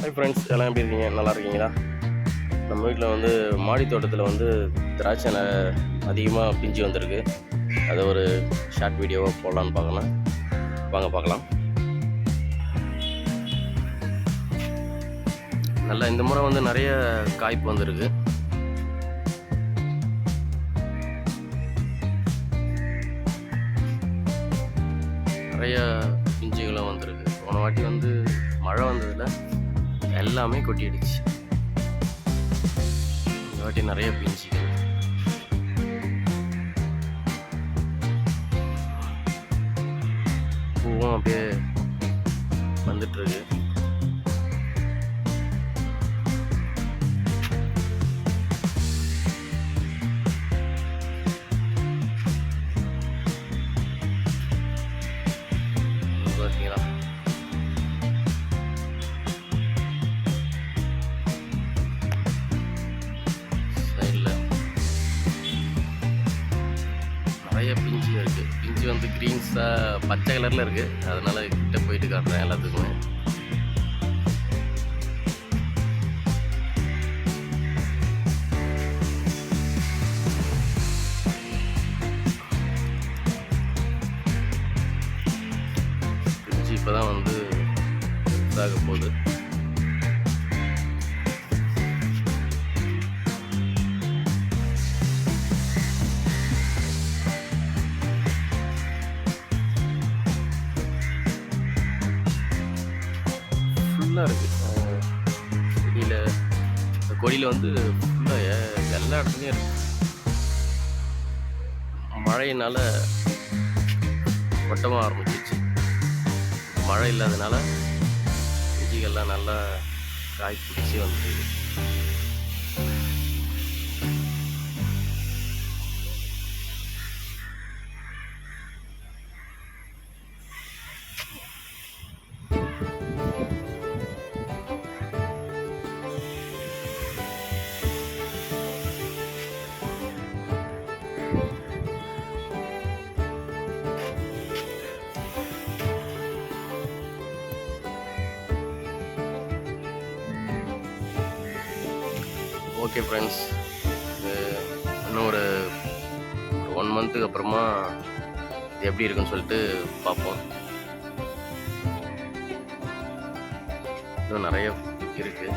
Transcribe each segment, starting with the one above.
Hi friends, எல்லாம் எப்படி இருக்கீங்க? நல்லா இருக்கீங்களா? நம்ம வீட்டில் வந்து மாடி தோட்டத்தில் வந்து திராட்சை அதிகமாக பிஞ்சு வந்திருக்கு. அதை ஒரு ஷார்ட் வீடியோவாக போடலான்னு பார்க்கலாம். வாங்க பார்க்கலாம். நல்லா இந்த முறை வந்து நிறைய காய்ப்பு வந்திருக்கு. நிறைய பிஞ்சுகளும் வந்திருக்கு. போன வாட்டி வந்து மழை வந்ததில் எல்லாமே கொட்டிடுச்சு. இந்த வாட்டி நிறைய பிஞ்சுகள். பூவும் அப்படியே வந்துட்டுருக்கு. பார்த்தீங்களா? சைடில் நிறைய பிஞ்சு இருக்குது. பிஞ்சு வந்து க்ரீன்ஸாக பச்சை கலரில் இருக்குது. அதனால் கிட்ட போயிட்டு காட்டுறேன் எல்லாத்துக்குமே. பிஞ்சு இப்போ தான் வந்து இதாக போகுது. ஃபுல்லாக இருக்குது செடியில். இந்த கொடியில் வந்து ஃபுல்லாக எல்லா இடத்துலையும் இருக்குது. மழையினால் கொட்டமாக ஆரம்பிச்சிச்சு. மழை இல்லாதனால செடிகள்லாம் நல்லா காய் பிடிச்சி வந்துருக்கு. ஓகே ஃப்ரெண்ட்ஸ், இன்னும் ஒரு 1 மந்த்துக்கு அப்புறமா இது எப்படி இருக்குன்னு சொல்லிட்டு பார்ப்போம். இன்னும் நிறைய இருக்குது.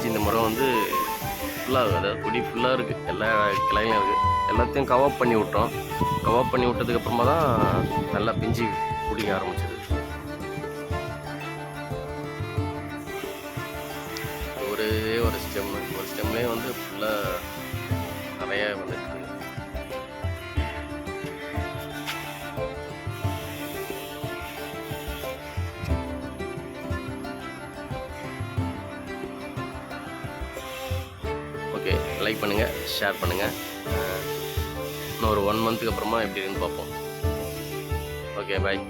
இந்த முறை வந்து ஃபுல்லாக, அதாவது கொடி ஃபுல்லாக இருக்குது. எல்லா கிளையும் இருக்குது. எல்லாத்தையும் கவர் பண்ணி விட்டோம். கவர் பண்ணி விட்டதுக்கப்புறமா தான் நல்லா பிஞ்சு பிடிக்க ஆரம்பிச்சிது. ஒரு ஸ்டெம்லேயே வந்து ஃபுல்லாக நிறைய வந்துட்டு. ஓகே, லைக் பண்ணுங்கள், ஷேர் பண்ணுங்கள். இன்னும் ஒரு 1 மந்த்துக்கு அப்புறமா எப்படி இருக்குன்னு பார்ப்போம். ஓகே, பாய்.